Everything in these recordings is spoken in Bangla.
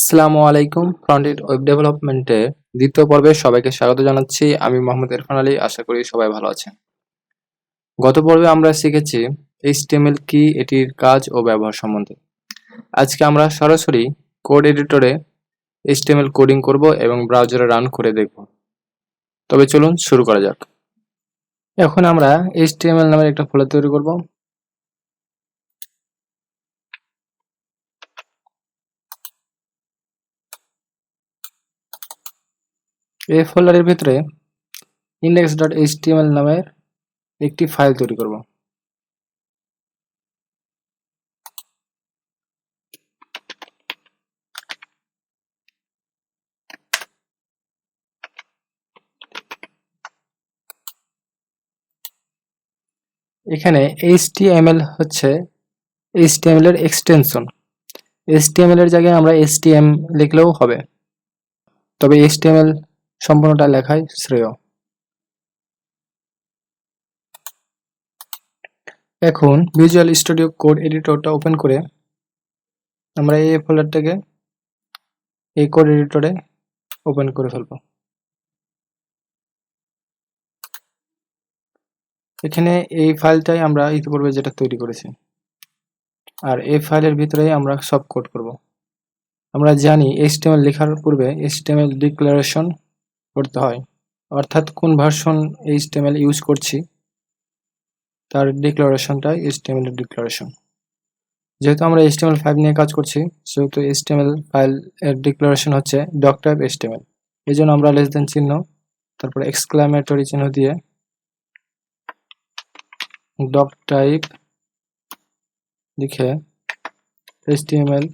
আসসালামু আলাইকুম। ফ্রন্ট-এন্ড ওয়েব ডেভেলপমেন্টের দ্বিতীয় পর্বে সবাইকে স্বাগত জানাচ্ছি। আমি মোহাম্মদ ইরফান আলী। আশা করি সবাই ভালো আছেন। গত পর্বে আমরা শিখেছি HTML কি, এটির কাজ ও ব্যবহার সম্বন্ধে। আজকে আমরা সরাসরি কোড এডিটরে HTML কোডিং করব এবং ব্রাউজারে রান করে দেখব। তবে চলুন শুরু করা যাক। এখন আমরা HTML নামের একটা ফোল্ডার তৈরি করব। এই ফোল্ডারের ভিতরে index.html নামের একটি ফাইল তৈরি করব। এখানে HTML হচ্ছে HTML এর এক্সটেনশন। HTML এর জায়গায় আমরা HTM লিখলেও হবে, তবে HTML সম্পূর্ণটা লেখাই শ্রেয়। এখন ভিজুয়াল স্টুডিও কোড এডিটরটা ওপেন করে আমরা এই ফোল্ডারটাকে এই কোড এডিটরে ওপেন করে ফেলব। এখানে এই ফাইলটাই আমরা ইতিপূর্বে যেটা তৈরি করেছি, আর এই ফাইলের ভিতরেই আমরা সব কোড করব। আমরা জানি HTML লেখার পূর্বে HTML ডিক্লারেশন করতে হয়, অর্থাৎ কোন ভার্সন HTML ইউজ করছি তার ডিক্লারেশনটাই HTML এর ডিক্লারেশন। যেহেতু আমরা HTML5 নিয়ে কাজ করছি, সেহেতু HTML ফাইল এর ডিক্লারেশন হচ্ছে doc.html। এই জন্য আমরা লেস দেন চিহ্ন তারপরে এক্সক্লামেটরি চিহ্ন দিয়ে doc টাইপ লিখে HTML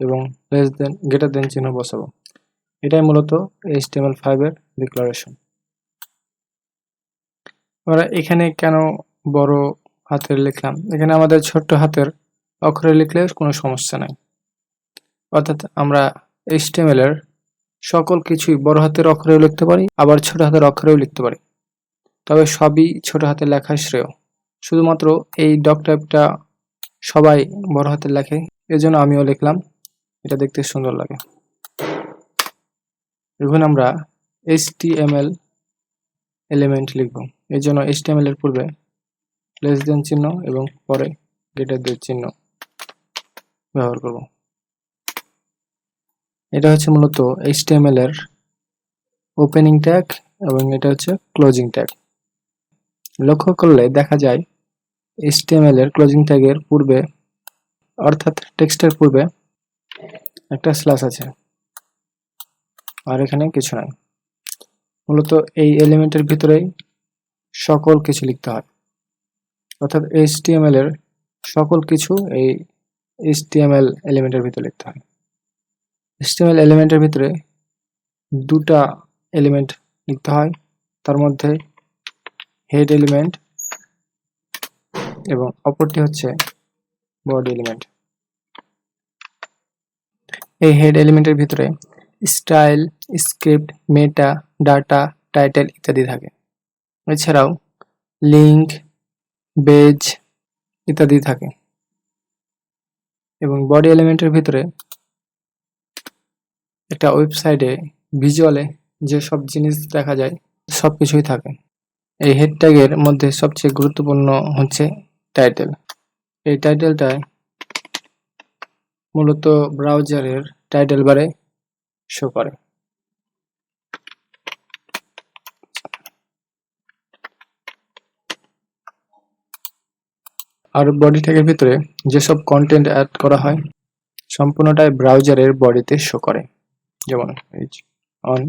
এবং লেস দেন গ্রেটার দেন চিহ্ন বসাবো। এটাই মূলত HTML5 এর ডিক্লারেশন। আমরা এখানে কেন বড় হাতের লিখলাম? এখানে আমাদের ছোট্ট হাতের অক্ষরে লিখলে কোনো সমস্যা নাই। অর্থাৎ আমরা HTML এর সকল কিছুই বড় হাতের অক্ষরেও লিখতে পারি, আবার ছোট হাতের অক্ষরেও লিখতে পারি, তবে সবই ছোট হাতে লেখাই শ্রেয়। শুধুমাত্র এই ডক টাইপটা সবাই বড় হাতে লেখে, এজন্য আমিও লিখলাম, এটা দেখতে সুন্দর লাগে। এখন আমরা HTML এলিমেন্ট লিখব। এই জন্য HTML এর পূর্বে লেস দেন চিহ্ন এবং পরে গ্রেটার দেন চিহ্ন ব্যবহার করব। এটা হচ্ছে মূলত HTML এর ওপেনিং ট্যাগ এবং এটা হচ্ছে ক্লোজিং ট্যাগ। লক্ষ্য করলে দেখা যায় HTML এর ক্লোজিং ট্যাগের পূর্বে, অর্থাৎ টেক্সটের পূর্বে একটা স্ল্যাশ আছে, আর এখানে কিছু নাই। মূলত এই এলিমেন্টের ভিতরেই সকল কিছু লিখতে হয়, অর্থাৎ HTML এর সকল কিছু এই HTML এলিমেন্টের ভিতরে লিখতে হয়। HTML এলিমেন্টের ভিতরে দুটা এলিমেন্ট লিখতে হয়, তার মধ্যে হেড এলিমেন্ট এবং অপরটি হচ্ছে বডি এলিমেন্ট। এই হেড এলিমেন্টের ভিতরে স্টাইল, স্ক্রিপ্ট, মেটা, ডাটা, টাইটেল ইত্যাদি থাকে। এছাড়াও লিঙ্ক, বেজ ইত্যাদি থাকে। এবং বডি এলিমেন্টের ভিতরে একটা ওয়েবসাইটে ভিজুয়ালে যে সব জিনিস দেখা যায় সব কিছুই থাকে। এই হেড ট্যাগের মধ্যে সবচেয়ে গুরুত্বপূর্ণ হচ্ছে টাইটেল। এই টাইটেলটায় মূলত ব্রাউজারের টাইটেল বারে শো করে। আর বডি ট্যাগের ভিতরে যেসব কন্টেন্ট অ্যাড করা হয় সম্পূর্ণটাই ব্রাউজারের বডিতে শো করে। যেমন on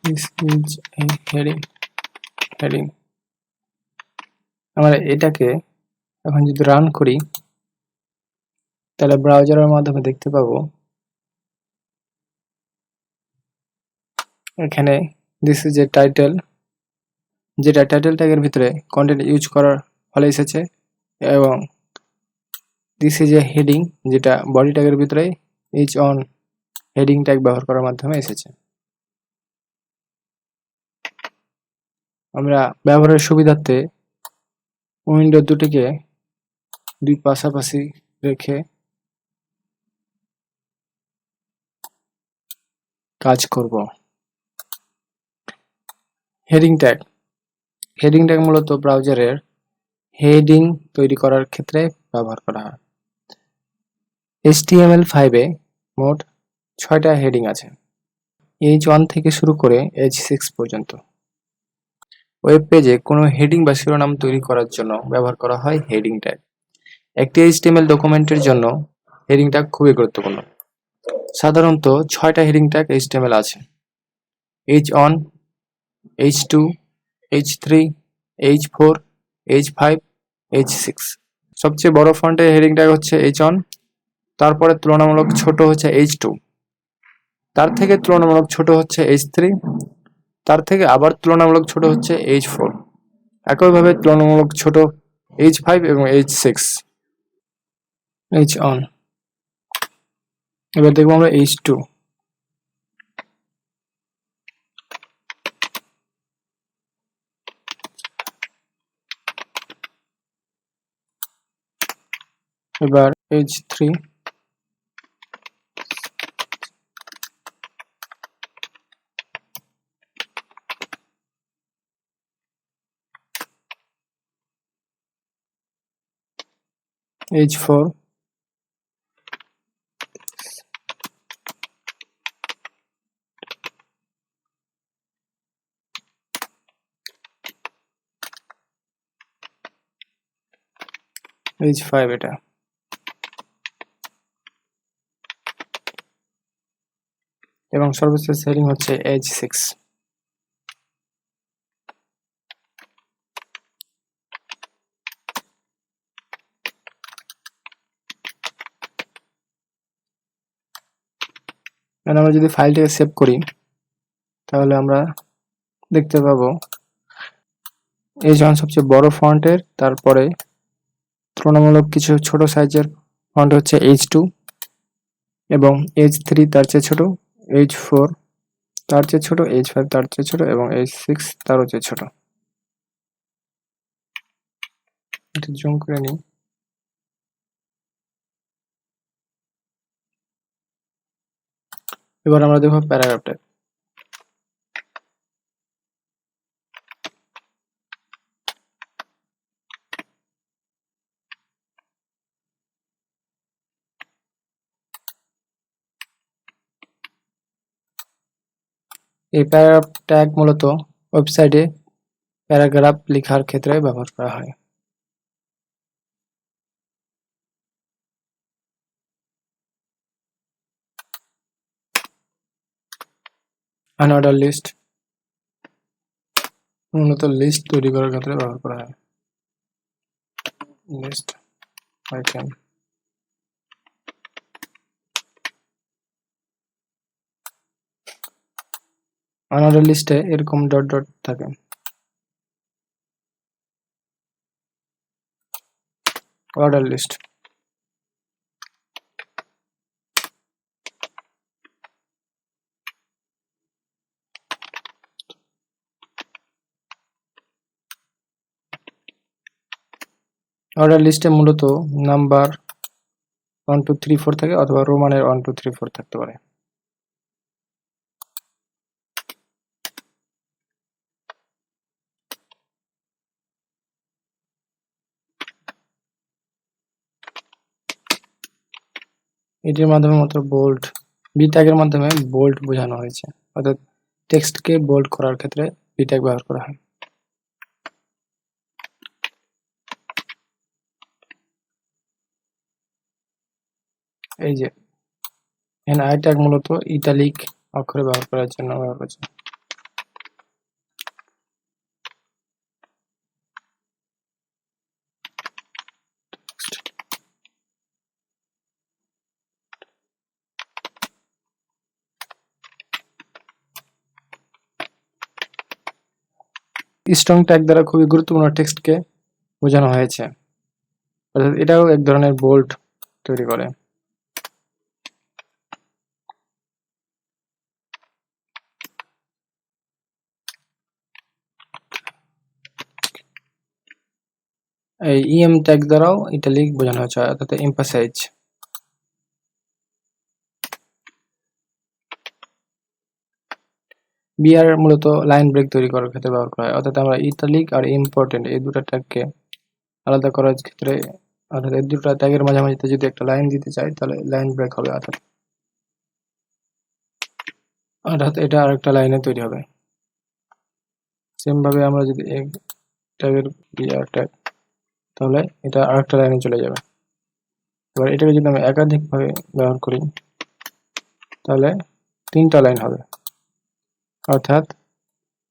this is a heading. আমরা এটাকে এখন যদি রান করি তাহলে ব্রাউজারের মাধ্যমে দেখতে পাবো এখানে দিস ইজ এ টাইটেল, যেটা টাইটেল ট্যাগের ভিতরে কন্টেন্ট ইউজ করার ফলে এসেছে, এবং দিস ইজ এ হেডিং, যেটা বডি ট্যাগের ভিতরে ইজ অন হেডিং ট্যাগ ব্যবহার করার মাধ্যমে এসেছে। আমরা ব্যবহারের সুবিধার্থে উইন্ডো দুটিকে দুই পাশাপাশি রেখে কাজ করব। Heading tag. হেডিং ট্যাগ মূলত ব্রাউজারের হেডিং তৈরি করার ক্ষেত্রে ব্যবহার করা হয়। HTML5-এ মোট 6টা হেডিং আছে, H1 থেকে শুরু করে H6 পর্যন্ত। ওয়েব পেজে কোনো হেডিং বা শিরোনাম তৈরি করার জন্য ব্যবহার করা হয় হেডিং ট্যাগ। একটি HTML ডকুমেন্টের জন্য হেডিং ট্যাগ খুবই গুরুত্বপূর্ণ। সাধারণত 6টা হেডিং ট্যাগ HTML আছে: H1, H2, H3, H4, H5, H6। সবচেয়ে বড় ফন্টের হেডিং ট্যাগ হচ্ছে H1, তারপরে তুলনামূলক ছোট হচ্ছে H2, তার থেকে তুলনামূলক ছোট হচ্ছে H3, তার থেকে আবার তুলনামূলক ছোট হচ্ছে H4, একইভাবে তুলনামূলক ছোট H5 এবং H6। H1, এবার দেখবো আমরা H2। এবার H3, H4, H5 এটা। এবং সর্বশেষ হেডিং হচ্ছে H6। আমরা যদি ফাইলটাকে সেভ করি তাহলে আমরা দেখতে পাবো H1 সবচেয়ে বড় ফন্টের, তারপরে তুলনামূলক কিছু ছোট সাইজের ফন্ট হচ্ছে H2, এবং H3 তার চেয়ে ছোট, H4 তার চেয়ে ছোট, H5 তার চেয়ে ছোট এবং H6 তারও চেয়ে ছোট। এটা জুম করে নিই। এবার আমরা দেখব প্যারাগ্রাফ ট্যাগ। এই প্যারাগ্রাফ ট্যাগ মূলত ওয়েবসাইটে প্যারাগ্রাফ লেখার ক্ষেত্রে ব্যবহার করা হয়। আনঅর্ডার লিস্ট মূলত লিস্ট তৈরি করার ক্ষেত্রে ব্যবহার করা হয়। List item. আনঅর্ডার লিস্টে এরকম ডট ডট থাকে। Order list. অর্ডার লিস্টে মূলত নাম্বার 1 2 3 4 থাকে, অথবা রোমানের 1 2 3 4 থাকতে পারে। এটির মাধ্যমে মাত্র বোল্ড, বি ট্যাগের মাধ্যমে বোল্ড বোঝানো হয়েছে, অর্থাৎ টেক্সটকে বোল্ড করার ক্ষেত্রে বি ট্যাগ ব্যবহার করা হয়। এই যে আই ট্যাগ মূলত ইটালিক অক্ষরে ব্যবহার করার জন্য ব্যবহার করেছে। স্ট্রং ট্যাগ দ্বারা খুবই গুরুত্বপূর্ণ টেক্সটকে বোঝানো হয়েছে, অর্থাৎ এটাও এক ধরনের বোল্ড তৈরি করে। এই ইএম ট্যাগ দ্বারাও ইটালিক বোঝানো হয়েছে, অর্থাৎ এমফাসাইজ। বিআর মূলত লাইন ব্রেক তৈরি করার ক্ষেত্রে ব্যবহার করা হয়, অর্থাৎ আমরা ইটালিক আর ইম্পর্টেন্ট এই দুটো ট্যাগকে আলাদা করার ক্ষেত্রে, অর্থাৎ এই দুটো ট্যাগের মাঝামাঝিতে যদি একটা লাইন দিতে চাই তাহলে লাইন ব্রেক হবে, অর্থাৎ এটা আরেকটা লাইনে তৈরি হবে। সেম ভাবে আমরা যদি এক ট্যাগের বিআর ট্যাগ, তাহলে এটা আরেকটা লাইনে চলে যাবে। এবার এটাকে যদি আমি একাধিকভাবে ব্যবহার করি তাহলে 3টা লাইন হবে, অর্থাৎ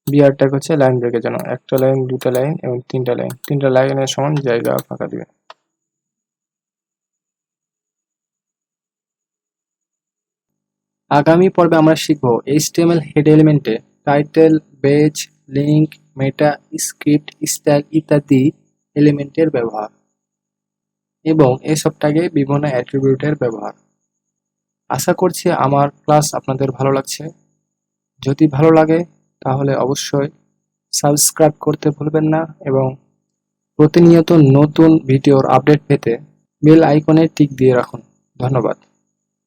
বিআর ট্যাগ হচ্ছে লাইন ব্রেকের জন্য একটা লাইন, দুটা লাইন এবং 3টা লাইন, 3টা লাইনের সমান জায়গা ফাঁকা দিবে। আগামী পর্বে আমরা শিখব HTML হেড এলিমেন্টে title, page, link, meta, script, style ইত্যাদি এলিমেন্টের ব্যবহার এবং এসব ট্যাগে বিভিন্ন অ্যাট্রিবিউটের ব্যবহার। আশা করছি আমার ক্লাস আপনাদের ভালো লাগছে। যদি ভালো লাগে তাহলে অবশ্যই সাবস্ক্রাইব করতে ভুলবেন না এবং প্রতিনিয়ত নতুন ভিডিওর আপডেট পেতে বেল আইকনে টিক দিয়ে রাখুন। ধন্যবাদ।